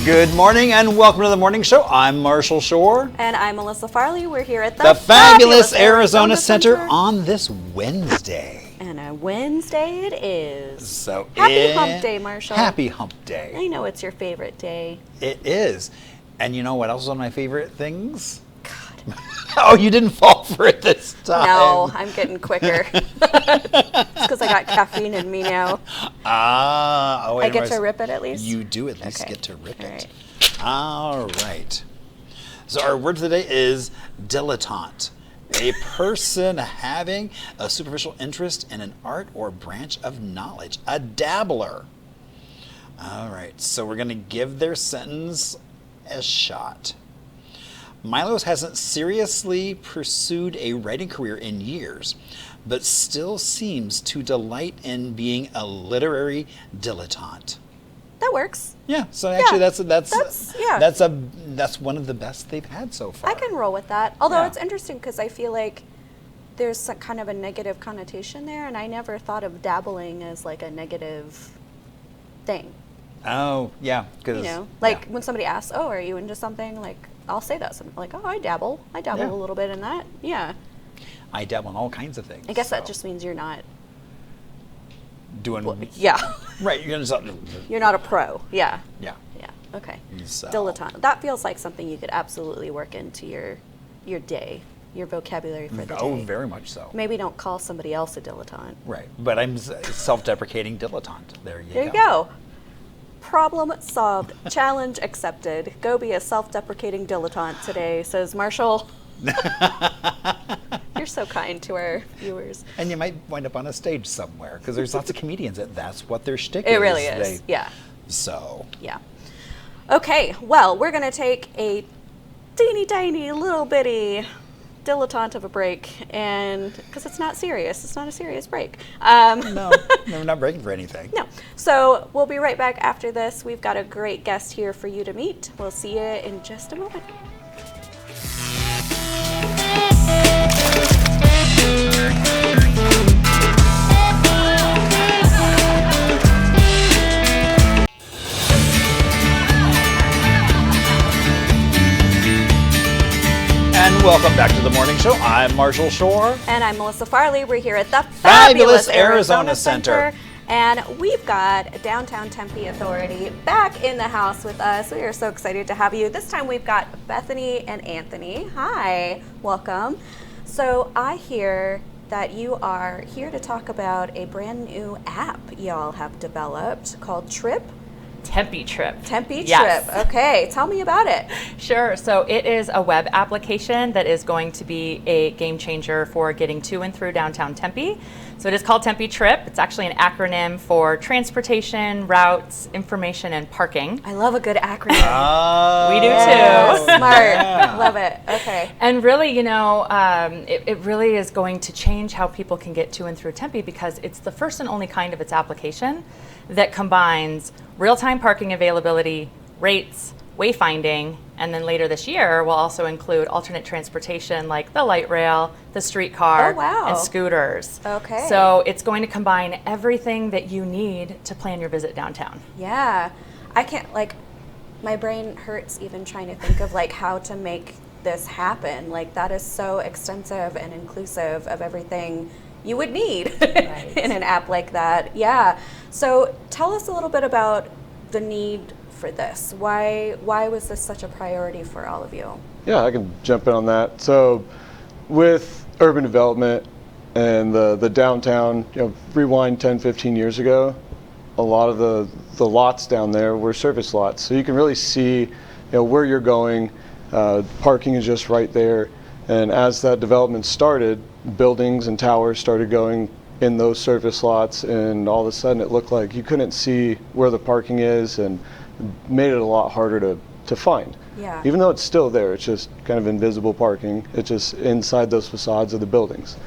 Good morning and welcome to the morning show. I'm Marshall Shore. And I'm Melissa Farley. We're here at the fabulous Arizona Center on this Wednesday. And a Wednesday it is. So Happy Hump Day, Marshall. Happy Hump Day. I know it's your favorite day. It is. And you know what else is one of my favorite things? God. Oh, you didn't fall for it this time. No, I'm getting quicker. It's because I got caffeine in me now. I get to rip it at least? You do at least get to rip All it. Right. All right. So our word today is dilettante. A person having a superficial interest in an art or branch of knowledge. A dabbler. All right, so we're going to give their sentence a shot. Milos hasn't seriously pursued a writing career in years, but still seems to delight in being a literary dilettante. That works. Yeah, so actually Yeah, that's one of the best they've had so far. I can roll with that. Although Yeah. it's interesting because I feel like there's some kind of a negative connotation there, and I never thought of dabbling as like a negative thing. Oh, yeah. You know, like when somebody asks, "Oh, are you into something?" Like I'll say that something like, "Oh, I dabble. Yeah. A little bit in that." Yeah. I dabble in all kinds of things. I guess that just means you're not. Doing Yeah. right. You're not a pro. Yeah. Yeah. Yeah. Okay. So. Dilettante. That feels like something you could absolutely work into your day, your vocabulary for the day. Oh, very much so. Maybe don't call somebody else a dilettante. Right, but I'm self-deprecating dilettante. There you go. There you go. Problem solved. Challenge accepted. Go be a self-deprecating dilettante today, says Marshall. You're so kind to our viewers. And you might wind up on a stage somewhere because there's lots of comedians that's what their shtick is. It really is. Yeah. So. Yeah. Okay. Well, we're gonna take a teeny tiny little bitty dilettante of a break, and because it's not serious, it's not a serious break. No, we're not breaking for anything. No. So we'll be right back after this. We've got a great guest here for you to meet. We'll see you in just a moment. And welcome back to the morning show. I'm Marshall Shore. And I'm Melissa Farley. We're here at the Fabulous Arizona Center. And we've got Downtown Tempe Authority back in the house with us. We are so excited to have you. This time we've got Bethany and Anthony. Hi, welcome. So I hear that you are here to talk about a brand new app y'all have developed called TRiP. Tempe TRiP. Tempe Yes. TRiP. Okay, tell me about it. Sure. So it is a web application that is going to be a game changer for getting to and through downtown Tempe. So it is called Tempe TRiP. It's actually an acronym for transportation, routes, information, and parking. I love a good acronym. We do Yes, too. smart. Yeah. Love it. Okay. And really, you know, it really is going to change how people can get to and through Tempe because it's the first and only kind of its application that combines real-time parking availability, rates, wayfinding, and then later this year we'll also include alternate transportation like the light rail, the streetcar, Oh, wow. and scooters. Okay. So it's going to combine everything that you need to plan your visit downtown. Yeah. I can't, like, my brain hurts even trying to think of, like, how to make this happen. Like, that is so extensive and inclusive of everything you would need in an app like that. Yeah. So tell us a little bit about the need for this. Why was this such a priority for all of you? Yeah, I can jump in on that. So with urban development and the downtown, rewind 10, 15 years ago, a lot of the lots down there were service lots. So you can really see where you're going. Parking is just right there. And as that development started, buildings and towers started going in those service lots, and all of a sudden it looked like you couldn't see where the parking is, and made it a lot harder to find. Yeah. Even though it's still there, it's just kind of invisible parking. It's just inside those facades of the buildings.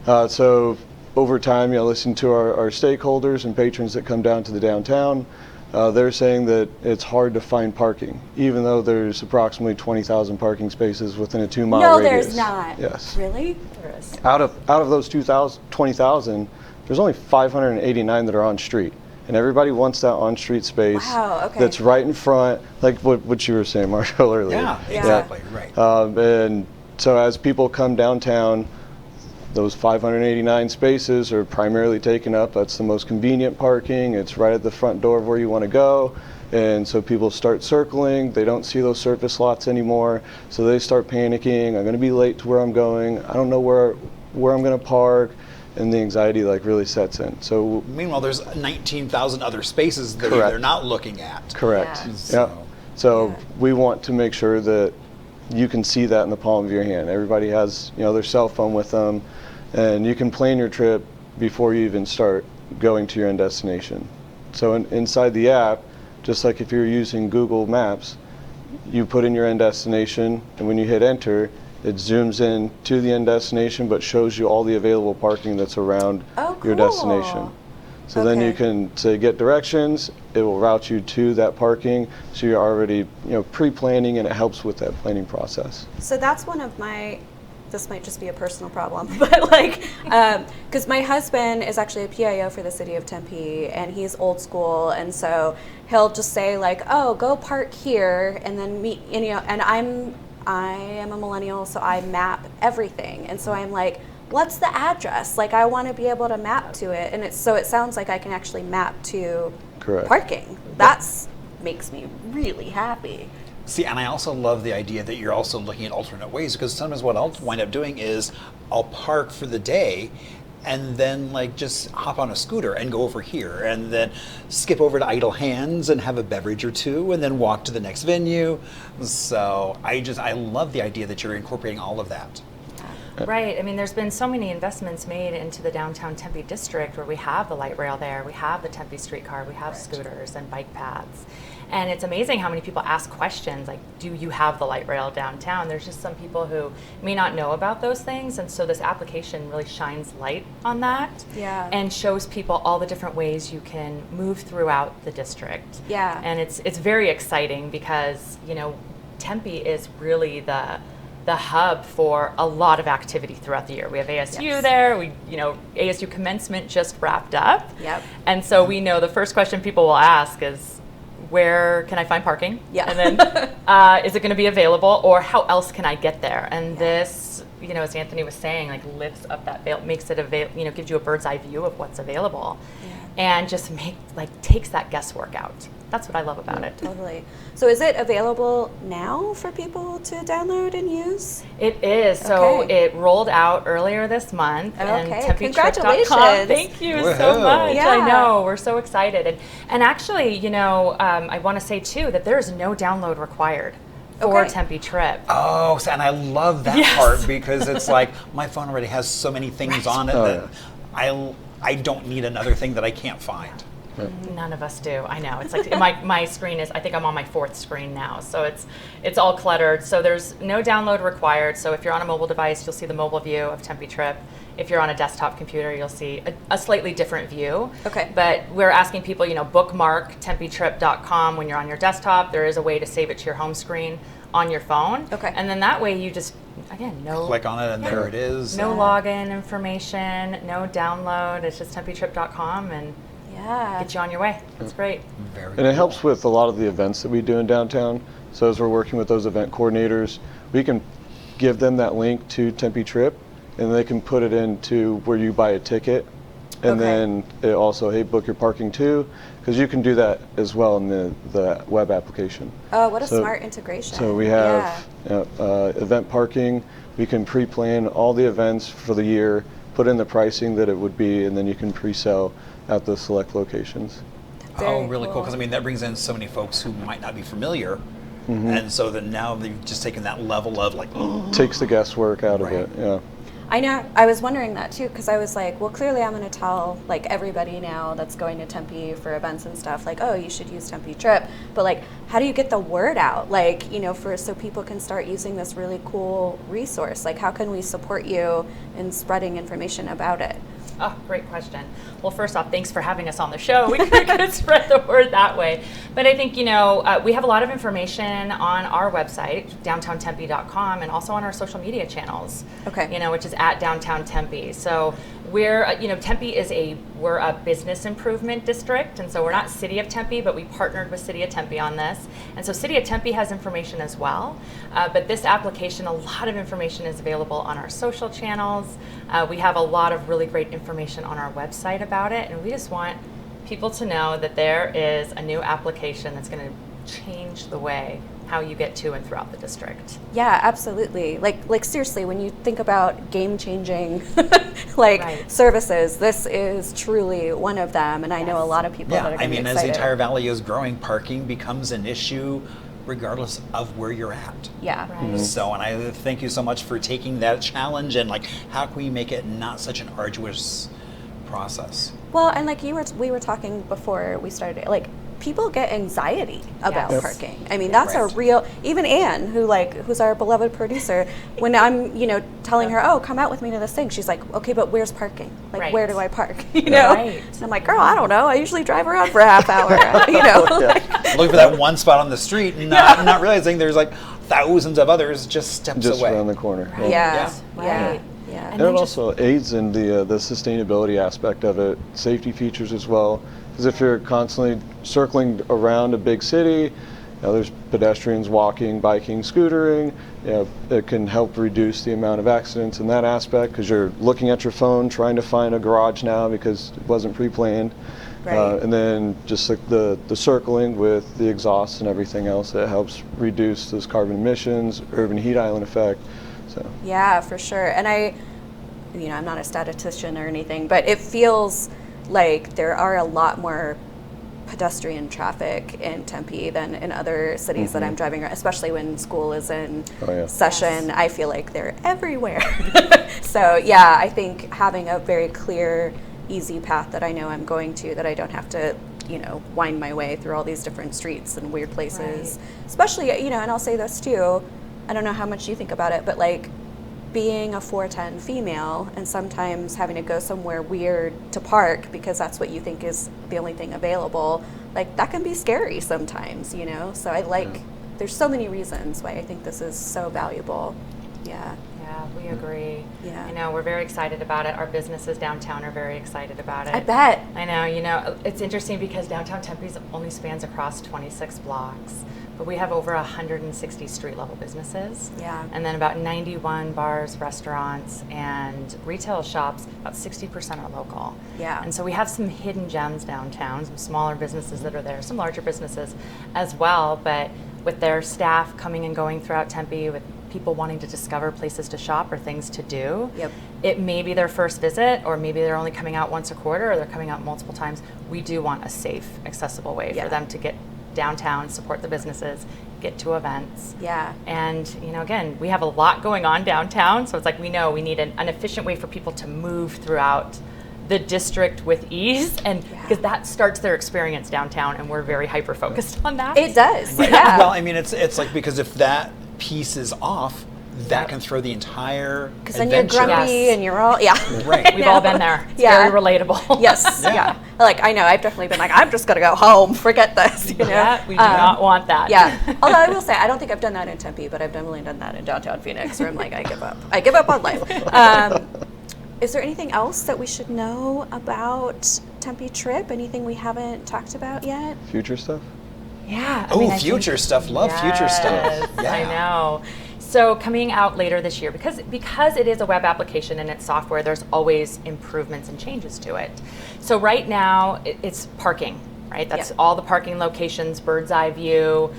So over time, listening to our stakeholders and patrons that come down to the downtown, they're saying that it's hard to find parking, even though there's approximately 20,000 parking spaces within a 2-mile radius. No, there's not. Yes. Really? There is. Out of those 20,000, there's only 589 that are on street. and everybody wants that on-street space. Wow, okay. That's right in front, like what you were saying, Marshall, earlier. Yeah, Yeah. exactly, right. And so as people come downtown, those 589 spaces are primarily taken up. That's the most convenient parking. It's right at the front door of where you want to go. And so people start circling. They don't see those surface lots anymore. So they start panicking. I'm going to be late to where I'm going. I don't know where I'm going to park. And the anxiety like really sets in. So Meanwhile, there's 19,000 other spaces that Correct. they're not looking at. correct. Yeah. So Yeah. we want to make sure that you can see that in the palm of your hand. Everybody has, their cell phone with them, and you can plan your trip before you even start going to your end destination. So inside the app, just like if you're using Google Maps, you put in your end destination, and when you hit enter, it zooms in to the end destination, but shows you all the available parking that's around Oh, your cool. destination. So then you Okay. can say get directions, it will route you to that parking, so you're already pre-planning, and it helps with that planning process. So that's one of my, this might just be a personal problem, but like, because my husband is actually a PIO for the city of Tempe, and he's old school, and so he'll just say like, oh, go park here, and then meet, and I am a millennial, so I map everything, and so I'm like, what's the address? Like, I want to be able to map to it, and it sounds like I can actually map to Correct. parking. That's makes me really happy. See, and I also love the idea that you're also looking at alternate ways, because sometimes what I'll wind up doing is I'll park for the day and then like just hop on a scooter and go over here and then skip over to Idle Hands and have a beverage or two and then walk to the next venue. So I love the idea that you're incorporating all of that. Right. I mean, there's been so many investments made into the downtown Tempe district where we have the light rail there, we have the Tempe streetcar, we have scooters and bike paths. And it's amazing how many people ask questions like, do you have the light rail downtown? There's just some people who may not know about those things. And so this application really shines light on that. Yeah. And shows people all the different ways you can move throughout the district. Yeah. And it's very exciting because, Tempe is really the hub for a lot of activity throughout the year. We have ASU Yes. there. ASU commencement just wrapped up. Yep. And so we know the first question people will ask is, where can I find parking? Yeah. And then, is it going to be available, or how else can I get there? And this, as Anthony was saying, like lifts up that veil, makes it available, gives you a bird's eye view of what's available, and just takes that guesswork out. That's what I love about it. Totally. So is it available now for people to download and use? It is. So Okay. it rolled out earlier this month. And Okay. TempeTrip.com. Congratulations. Thank you so Woohoo. much. Yeah. I know. We're so excited. And actually, I want to say, too, that there is no download required for Okay. Tempe TRiP. Oh, and I love that Yes. part because it's like my phone already has so many things on it Oh, that I don't need another thing that I can't find. None of us do. I know. It's like my screen is, I think I'm on my 4th screen now. So it's all cluttered. So there's no download required. So if you're on a mobile device, you'll see the mobile view of Tempe TRiP. If you're on a desktop computer, you'll see a slightly different view. Okay. But we're asking people, bookmark TempeTrip.com when you're on your desktop. There is a way to save it to your home screen on your phone. Okay. And then that way you just, again, Click on it and there it is. no login information, no download. It's just TempeTrip.com and Yeah. get you on your way. It's great. Very And it helps with a lot of the events that we do in downtown. So as we're working with those event coordinators, we can give them that link to Tempe TRiP, and they can put it into where you buy a ticket. And Okay. then it also, hey, book your parking too, because you can do that as well in the web application. Oh, what a So- smart integration. So we have event parking. We can pre-plan all the events for the year, put in the pricing that it would be, and then you can pre-sell at the select locations. Oh, really cool. Because that brings in so many folks who might not be familiar. And so then now they've just taken that level of like, Takes the guesswork out Right. of it, yeah. I know. I was wondering that too, because I was like, well, clearly I'm going to tell like everybody now that's going to Tempe for events and stuff, like, oh, you should use Tempe TRiP. But like, how do you get the word out? Like, so people can start using this really cool resource. Like, how can we support you in spreading information about it? Oh, great question. Well, first off, thanks for having us on the show. We could spread the word that way. But I think, we have a lot of information on our website, downtowntempe.com, and also on our social media channels, Okay. which is at Downtown Tempe. So we're, Tempe we're a business improvement district, and so we're not City of Tempe, but we partnered with City of Tempe on this. And so City of Tempe has information as well. But this application, a lot of information is available on our social channels. We have a lot of really great information on our website about it, and we just want people to know that there is a new application that's going to change the way how you get to and throughout the district. Yeah, absolutely. Like seriously, when you think about game-changing Right. services, this is truly one of them. And I know a lot of people that are Yeah, going to be as the excited. entire valley is growing, parking becomes an issue regardless of where you're at. Yeah. Right. So, and I thank you so much for taking that challenge and how can we make it not such an arduous process? Well, and we were talking before we started, people get anxiety about Yes. parking. I mean, that's a Right. real, even Anne, who's our beloved producer, when I'm, telling her, oh, come out with me to this thing, she's like, okay, but where's parking? Right. Where do I park? Right. And I'm like, girl, I don't know. I usually drive around for a half hour, Looking for that one spot on the street and not realizing there's thousands of others just steps Just away. around the corner. Yeah. Yeah. Right. Yeah. And And then it just- also aids in the sustainability aspect of it, safety features as well. Because if you're constantly circling around a big city, there's pedestrians walking, biking, scootering. It can help reduce the amount of accidents in that aspect because you're looking at your phone trying to find a garage now because it wasn't pre-planned. Right. And then just the circling with the exhaust and everything else that helps reduce those carbon emissions, urban heat island effect. So. Yeah, for sure. And I'm not a statistician or anything, but it feels like there are a lot more pedestrian traffic in Tempe than in other cities that I'm driving around, especially when school is in session. Yes. I feel like they're everywhere. So yeah, I think having a very clear, easy path that I know I'm going to, that I don't have to, wind my way through all these different streets and weird places. Right. Especially, and I'll say this too, I don't know how much you think about it, but being a 4'10" female and sometimes having to go somewhere weird to park because that's what you think is the only thing available, that can be scary sometimes, So there's so many reasons why I think this is so valuable. Yeah. Yeah, we agree. Yeah. We're very excited about it. Our businesses downtown are very excited about it. I bet. I know, it's interesting because downtown Tempe only spans across 26 blocks, but we have over 160 street level businesses. Yeah. And then about 91 bars, restaurants, and retail shops, about 60% are local. Yeah. And so we have some hidden gems downtown, some smaller businesses that are there, some larger businesses as well, but with their staff coming and going throughout Tempe, with people wanting to discover places to shop or things to do. Yep. It may be their first visit, or maybe they're only coming out once a quarter, or they're coming out multiple times. We do want a safe, accessible way for them to get downtown, support the businesses, get to events. Yeah. And, again, we have a lot going on downtown, so it's we know we need an efficient way for people to move throughout the district with ease, and because that starts their experience downtown, and we're very hyper focused on that. It does. Yeah. Well, it's because if that piece is off, that can throw the entire Because then you're adventure. grumpy Yes. and you're all, Right. We've all been there. It's Yeah. very relatable. Yes. Yeah. Yeah. I know, I've definitely been I'm just going to go home, forget this, Yeah, we do not want that. Yeah. Although I will say, I don't think I've done that in Tempe, but I've definitely done that in downtown Phoenix, where I'm I give up. I give up on life. Is there anything else that we should know about Tempe TRiP? Anything we haven't talked about yet? Future stuff? Yeah. Oh, future stuff. Love future stuff. Yes, Yeah. I know. So coming out later this year, because it is a web application and it's software, there's always improvements and changes to it. So right now, it's parking, right? That's all the parking locations, bird's eye view,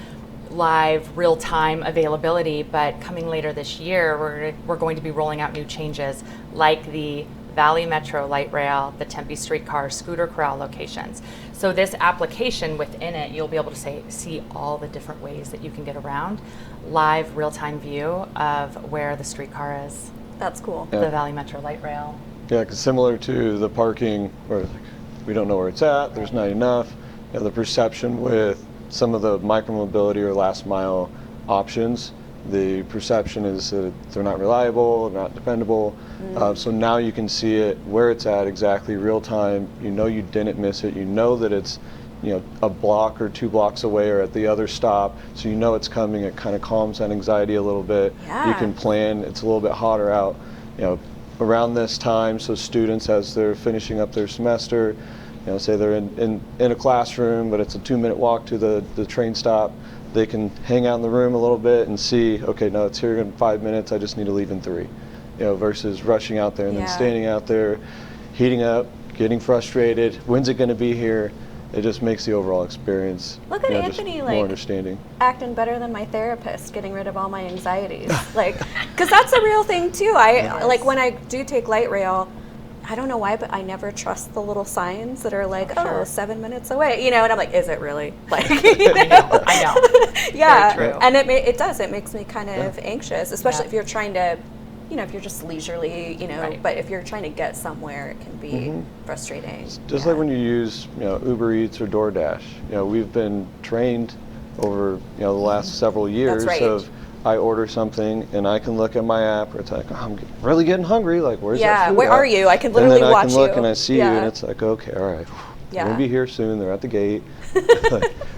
live, real-time availability. But coming later this year, we're going to be rolling out new changes like the Valley Metro light rail, the Tempe streetcar, scooter corral locations. So this application, within it, you'll be able to see all the different ways that you can get around, live real-time view of where the streetcar is, That's cool. the Valley Metro light rail. Yeah, because similar to the parking, where we don't know where it's at, there's not enough. The perception with some of the micromobility or last mile options, the perception is that they're not reliable, they're not dependable. So now you can see it where it's at exactly real time. You know you didn't miss it. You know that it's a block or 2 blocks away or at the other stop. So you know it's coming. It kind of calms that anxiety a little bit. Yeah. You can plan. It's a little bit hotter out, around this time. So students, as they're finishing up their semester, say they're in a classroom, but it's a 2-minute walk to the train stop. They can hang out in the room a little bit and see, okay, no, it's here in 5 minutes. I just need to leave in 3. Versus rushing out there and then standing out there, heating up, getting frustrated. When's it going to be here? It just makes the overall experience Look at Anthony, just more understanding. Acting better than my therapist, getting rid of all my anxieties. Because that's a real thing too. Like when I do take light rail, I don't know why, but I never trust the little signs that are like, Sure. 7 minutes away, and I'm like, is it really? Like, I know. Yeah, Very true. and it does. It makes me kind of anxious, especially Yeah. if you're trying to, if you're just leisurely, Right. But if you're trying to get somewhere, it can be frustrating. Just like when you use Uber Eats or DoorDash. We've been trained over the last several years right. of I order something and I can look at my app, or it's like, I'm really getting hungry. Like, where's that food where at? are you? I can literally and then watch I can look you. and I see you, Yeah. and it's like, okay, all right, Yeah. they'll be here soon. They're at the gate.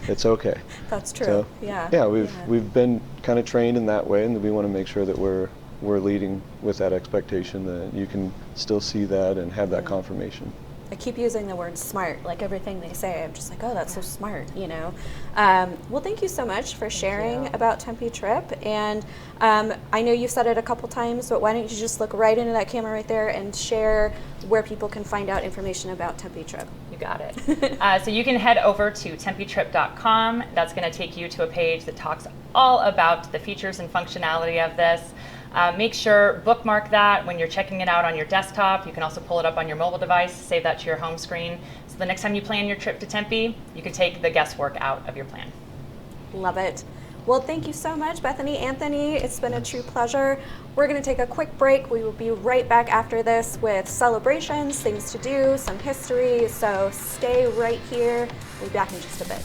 It's okay. That's true. So, yeah. We've been kind of trained in that way, and we want to make sure that we're leading with that expectation that you can still see that and have that confirmation. I keep using the word smart, like everything they say. I'm just like, oh, that's so smart, Well, thank you so much for sharing about Tempe TRiP. And I know you've said it a couple times, but why don't you just look right into that camera right there and share where people can find out information about Tempe TRiP. You got it. So you can head over to tempetrip.com. That's going to take you to a page that talks all about the features and functionality of this. Make sure, bookmark that when you're checking it out on your desktop. You can also pull it up on your mobile device, save that to your home screen. So the next time you plan your trip to Tempe, you can take the guesswork out of your plan. Love it. Well, thank you so much, Bethany, Anthony. It's been a true pleasure. We're going to take a quick break. We will be right back after this with celebrations, things to do, some history. So stay right here. We'll be back in just a bit.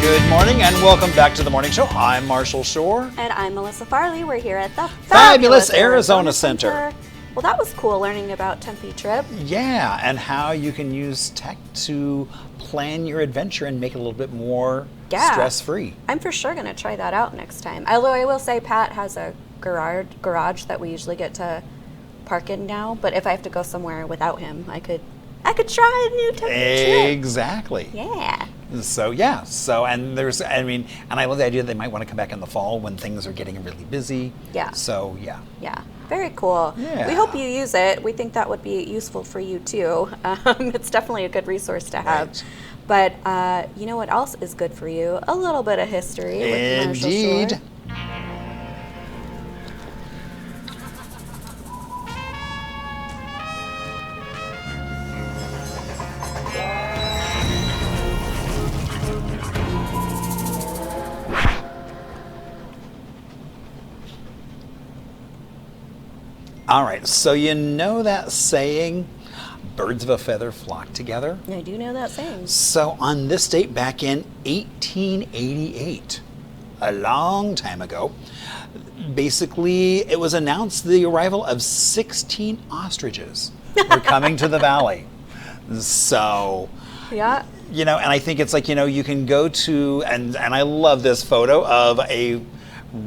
Good morning and welcome back to the morning show. I'm Marshall Shore. And I'm Melissa Farley. We're here at the Fabulous Arizona Center. Well, that was cool learning about Tempe TRiP. Yeah, and how you can use tech to plan your adventure and make it a little bit more stress-free. I'm for sure going to try that out next time. Although I will say Pat has a garage that we usually get to park in now. But if I have to go somewhere without him, I could try a new Tempe TRiP. Exactly. Yeah. So and I love the idea that they might want to come back in the fall when things are getting really busy. Yeah. So yeah. Yeah. Very cool. Yeah. We hope you use it. We think that would be useful for you too. It's definitely a good resource to have. Right. But you know what else is good for you? A little bit of history with Marshall Indeed. Shore. All right, so you know that saying, birds of a feather flock together? I do know that saying. So on this date back in 1888, a long time ago, basically it was announced the arrival of 16 ostriches were coming to the valley. So, Yeah. and I think it's like, you can go to, and I love this photo of a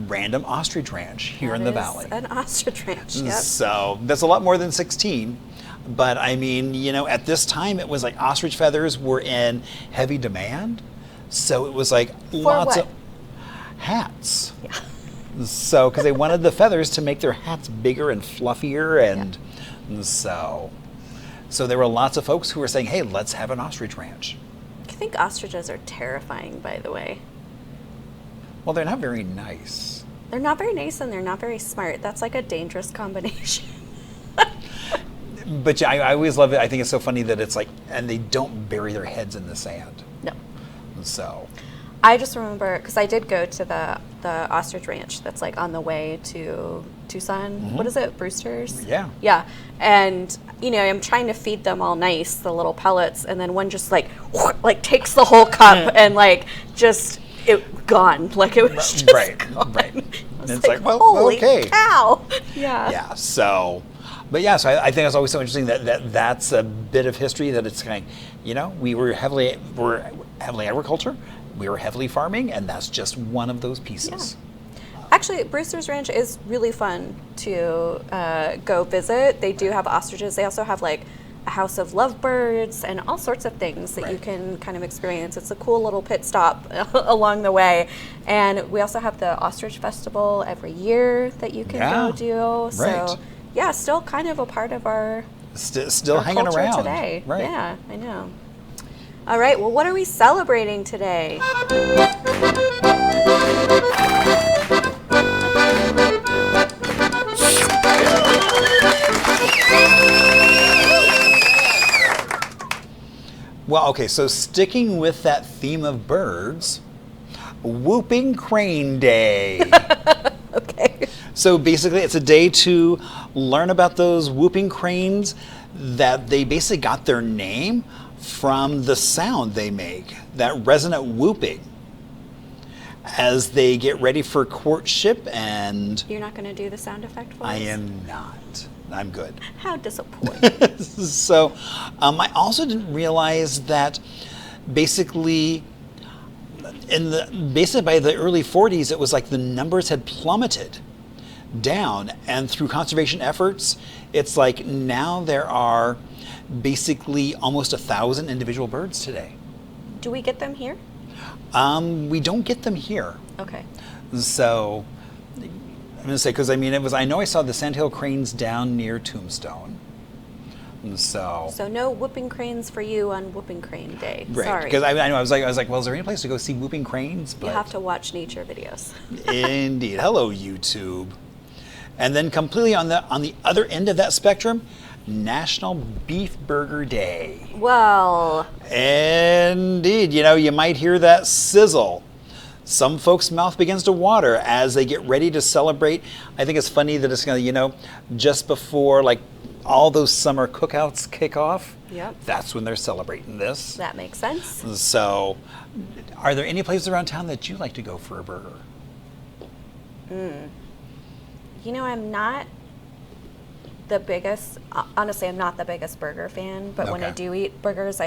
random ostrich ranch here in the valley. An ostrich ranch. Yep. So that's a lot more than 16. But I mean, at this time it was like ostrich feathers were in heavy demand. So it was like lots of hats. Yeah. So, because they wanted the feathers to make their hats bigger and fluffier. And so there were lots of folks who were saying, hey, let's have an ostrich ranch. I think ostriches are terrifying, by the way. Well, they're not very nice. They're not very nice and they're not very smart. That's like a dangerous combination. But yeah, I always love it. I think it's so funny that it's like, and they don't bury their heads in the sand. No. So. I just remember, because I did go to the the ostrich ranch that's like on the way to Tucson. What is it, Brewster's? Yeah. Yeah. And, you know, I'm trying to feed them all nice, the little pellets, and then one just like takes the whole cup and like just gone. Like it was just gone. Right. And it's like, like, well, holy okay. cow. Yeah. Yeah. So, but yeah, so I think it's always so interesting that's a bit of history that it's kind of, you know, we're heavily agriculture, we were heavily farming, and that's just one of those pieces. Actually, Brewster's Ranch is really fun to go visit. They do have ostriches. They also have like a house of lovebirds and all sorts of things that you can kind of experience. It's a cool little pit stop along the way. And we also have the Ostrich Festival every year that you can go do. So yeah, still kind of a part of our still our hanging culture around today. Right. Yeah, I know. All right, well, what are we celebrating today? Well, okay, so sticking with that theme of birds, Whooping Crane Day. Okay. So basically, it's a day to learn about those whooping cranes that they basically got their name from the sound they make, that resonant whooping, as they get ready for courtship. And You're not going to do the sound effect for us? I am not. I'm good. How disappointing. So I also didn't realize that basically by the early 40s, it was like the numbers had plummeted down, and through conservation efforts, it's like now there are basically almost 1,000 individual birds today. Do we get them here? We don't get them here. Okay. So I'm going to say, because I mean, I know I saw the sandhill cranes down near Tombstone. And so no whooping cranes for you on Whooping Crane Day. right, Sorry. because I know I was like, well, is there any place to go see whooping cranes? But You have to watch nature videos. indeed, hello YouTube. And then completely on the other end of that spectrum, National Beef Burger Day. Well, Indeed, you know, you might hear that sizzle. Some folks' mouth begins to water as they get ready to celebrate. I think it's funny that it's going to, you know, just before like all those summer cookouts kick off. Yep. That's when they're celebrating this. that makes sense. So, are there any places around town that you like to go for a burger? You know, I'm not the biggest, honestly, I'm not the biggest burger fan, but when I Okay. do eat burgers,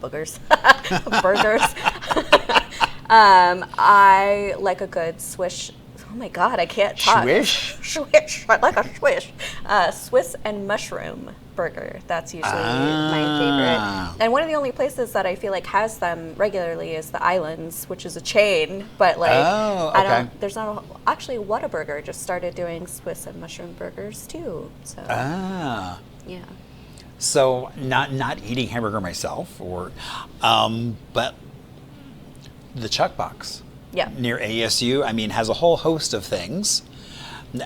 burgers. I like a good swish. Oh my God, I can't talk. Swish? Swish, I like a swish. Swiss and mushroom burger. That's usually my favorite. And one of the only places that I feel like has them regularly is the Islands, which is a chain. But like, there's not actually Whataburger just started doing Swiss and mushroom burgers too. So yeah. So not eating hamburger myself, but the Chuck Box near ASU, I mean, has a whole host of things,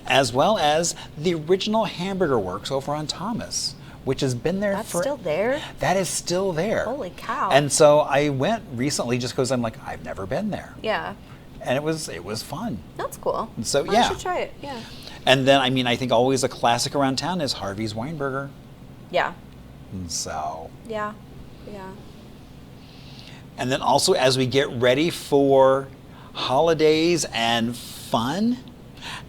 as well as the original Hamburger Works over on Thomas, which has been there That's still there? That is still there. Holy cow. And so I went recently just because I'm like, I've never been there. Yeah. And it was fun. That's cool. So I should try it. Yeah. And then, I mean, I think always a classic around town is Harvey's Weinberger. Yeah. And so. Yeah. And then also, as we get ready for holidays and fun,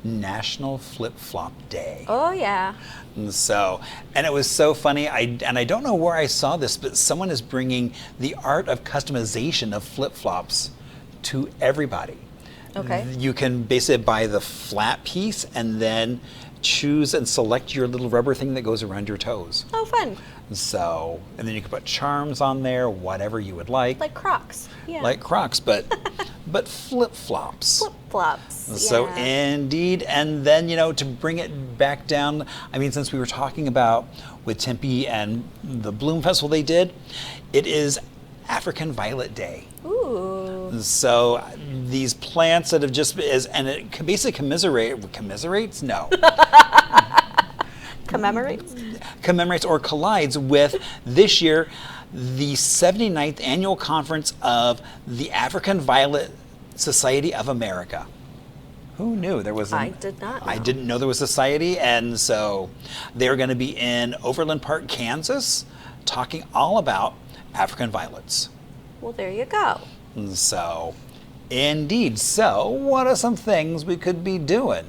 National Flip Flop Day. Oh yeah. And so, and it was so funny. I don't know where I saw this, but someone is bringing the art of customization of flip flops to everybody. Okay. You can basically buy the flat piece and then choose and select your little rubber thing that goes around your toes. Oh, fun. So, and then you can put charms on there, whatever you would like. Like Crocs. Yeah. Like Crocs, but flip-flops. Flip-flops. So yeah. indeed, and then, you know, to bring it back down, I mean, since we were talking about with Tempe and the Bloom Festival they did, it is African Violet Day. Ooh. So these plants that have just, and it basically commiserates? No. Commemorates or collides with this year the 79th annual conference of the African Violet Society of America. Who knew there was? I did not know. I didn't know there was a society, and so they're going to be in Overland Park, Kansas, talking all about African violets. Well, there you go. And so, indeed. So, what are some things we could be doing?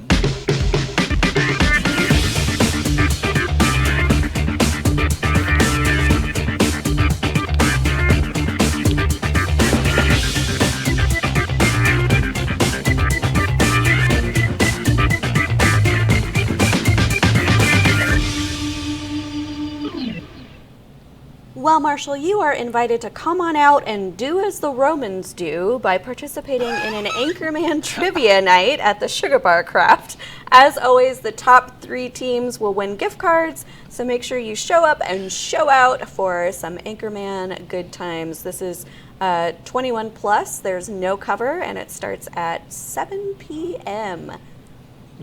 Well, Marshall, you are invited to come on out and do as the Romans do by participating in an Anchorman trivia night at the Sugar Bar Craft. As always, the top 3 teams will win gift cards, so make sure you show up and show out for some Anchorman good times. This is 21 plus, there's no cover, and it starts at 7 p.m.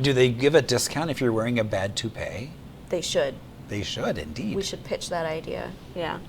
Do they give a discount if you're wearing a bad toupee? They should. They should, indeed. We should pitch that idea. Yeah.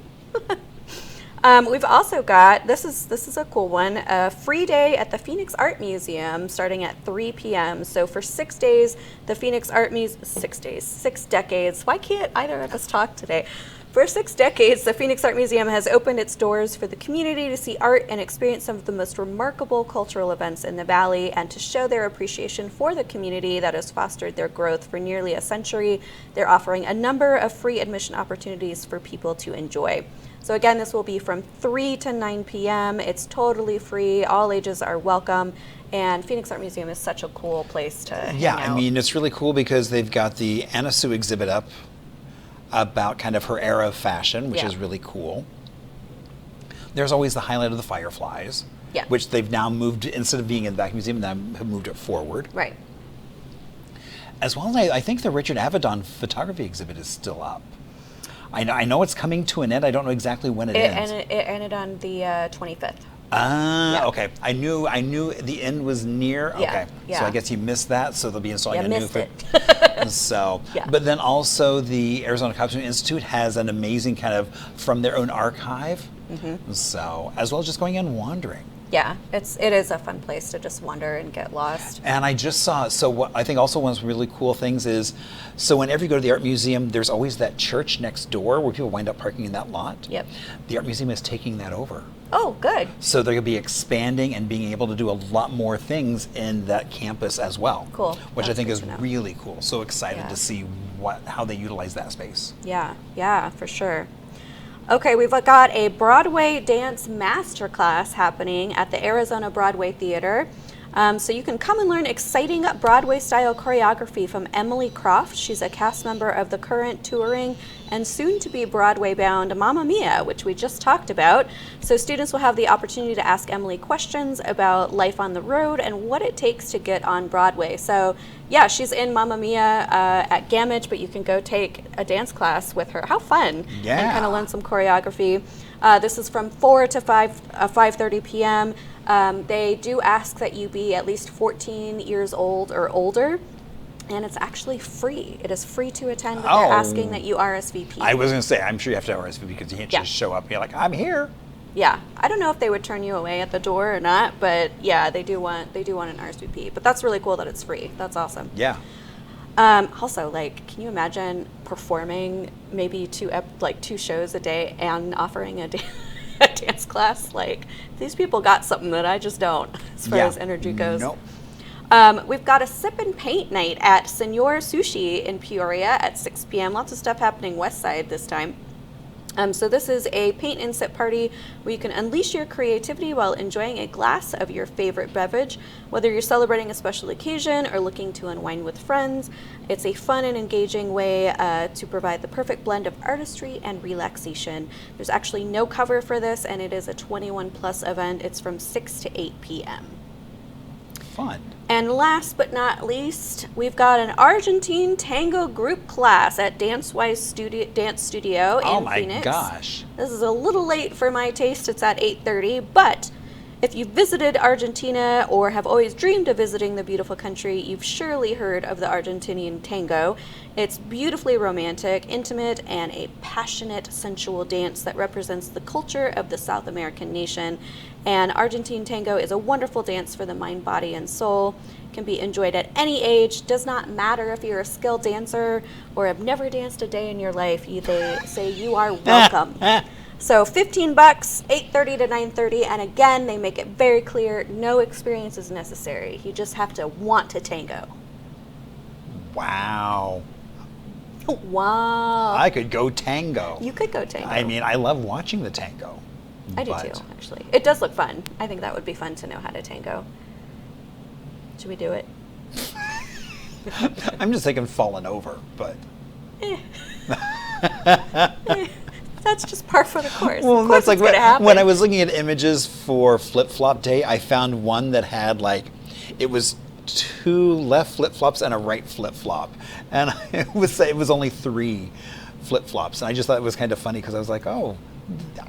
We've also got, this is a cool one, a free day at the Phoenix Art Museum starting at 3 p.m. So for 6 days, the Phoenix Art Museum, 6 decades. Why can't either of us talk today? For 6 decades, the Phoenix Art Museum has opened its doors for the community to see art and experience some of the most remarkable cultural events in the Valley, and to show their appreciation for the community that has fostered their growth for nearly a century. They're offering a number of free admission opportunities for people to enjoy. So again, this will be from 3 to 9 p.m. It's totally free. All ages are welcome. And Phoenix Art Museum is such a cool place to hang out. I mean, it's really cool because they've got the Anna Sue exhibit up about kind of her era of fashion, which is really cool. There's always the highlight of the fireflies, which they've now moved, instead of being in the back museum, now have moved it forward. Right. As well as I think the Richard Avedon photography exhibit is still up. I know it's coming to an end. I don't know exactly when it ends. And it ended on the 25th. Okay. I knew the end was near. Okay. So I guess you missed that. So they'll be installing a new So, but then also the Arizona Costume Institute has an amazing kind of from their own archive. So, as well as just going and wandering. Yeah, it is a fun place to just wander and get lost. And I just saw, so what I think also one of the really cool things is, so whenever you go to the art museum, there's always that church next door where people wind up parking in that lot. Yep. The art museum is taking that over. Oh, good. So they're going to be expanding and being able to do a lot more things in that campus as well. Cool. Which That's I think good is to know. really cool. So excited to see how they utilize that space. Yeah, for sure. Okay, we've got a Broadway dance masterclass happening at the Arizona Broadway Theater. So you can come and learn exciting Broadway-style choreography from Emily Croft. She's a cast member of the current touring and soon-to-be Broadway-bound Mamma Mia, which we just talked about. So students will have the opportunity to ask Emily questions about life on the road and what it takes to get on Broadway. So yeah, she's in Mamma Mia at Gamage, but you can go take a dance class with her. How fun. Yeah. And kind of learn some choreography. This is from 4 to 5:30 p.m. They do ask that you be at least 14 years old or older, and it's actually free. It is free to attend, but they're asking that you RSVP. I was going to say, I'm sure you have to RSVP because you can't just show up and be like, I'm here. Yeah, I don't know if they would turn you away at the door or not, but yeah, they do want an RSVP. But that's really cool that it's free. That's awesome. Yeah. Also, like, can you imagine performing maybe two shows a day and offering a dance class? Like, these people got something that I just don't, as far as energy goes. Nope. We've got a sip and paint night at Senor Sushi in Peoria at 6 p.m. Lots of stuff happening west side this time. So this is a paint and sip party where you can unleash your creativity while enjoying a glass of your favorite beverage. Whether you're celebrating a special occasion or looking to unwind with friends, it's a fun and engaging way to provide the perfect blend of artistry and relaxation. There's actually no cover for this, and it is a 21 plus event. It's from 6 to 8 p.m. Fun. And last but not least, we've got an Argentine tango group class at Dance Dance Studio in Phoenix. Oh my gosh. This is a little late for my taste. It's at 8:30, but If you've visited Argentina or have always dreamed of visiting the beautiful country, you've surely heard of the Argentinian tango. It's beautifully romantic, intimate, and a passionate, sensual dance that represents the culture of the South American nation. And Argentine tango is a wonderful dance for the mind, body, and soul. It can be enjoyed at any age. Does not matter if you're a skilled dancer or have never danced a day in your life. They say you are welcome. So $15, 8:30 to 9:30, and again, they make it very clear, no experience is necessary. You just have to want to tango. Wow. Wow. I could go tango. You could go tango. I mean, I love watching the tango. I do but- too, actually. It does look fun. I think that would be fun to know how to tango. Should we do it? I'm just thinking falling over, but. That's just par for the course. Well, of course that's like it's gonna happen. when I was looking at images for flip flop day, I found one that had like, it was 2 left flip flops and a right flip flop, and it was only 3 flip flops, and I just thought it was kind of funny because I was like, oh,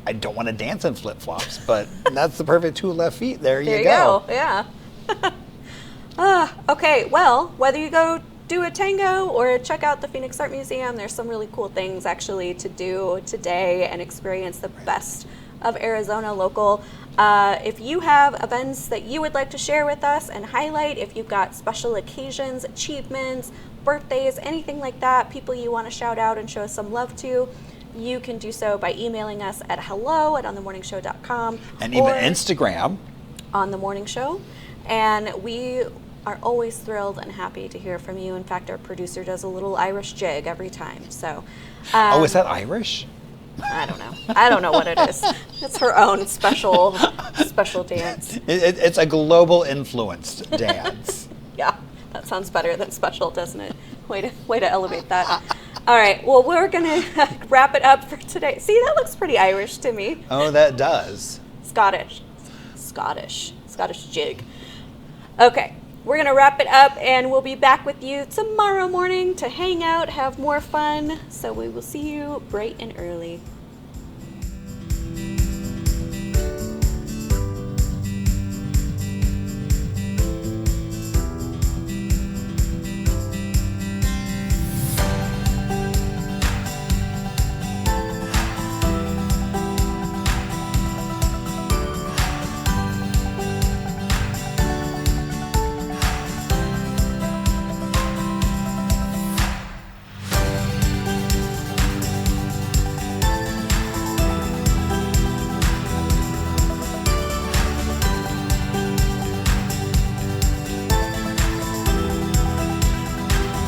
I don't want to dance in flip flops, but that's the perfect 2 left feet. There you go. Yeah. Okay, well, whether you go do a tango or check out the Phoenix Art Museum, there's some really cool things actually to do today and experience the best of Arizona local. If you have events that you would like to share with us and highlight, if you've got special occasions, achievements, birthdays, anything like that, people you want to shout out and show some love to, you can do so by emailing us at hello@onthemorningshow.com. And even or Instagram. On the Morning Show. And we are always thrilled and happy to hear from you. In fact, our producer does a little Irish jig every time. So, Oh, is that Irish? I don't know. I don't know what it is. It's her own special dance. It's a global influenced dance. Yeah, that sounds better than special, doesn't it? Way to elevate that. All right. Well, we're gonna wrap it up for today. See, that looks pretty Irish to me. Oh, that does. Scottish jig. Okay. We're going to wrap it up, and we'll be back with you tomorrow morning to hang out, have more fun. So we will see you bright and early.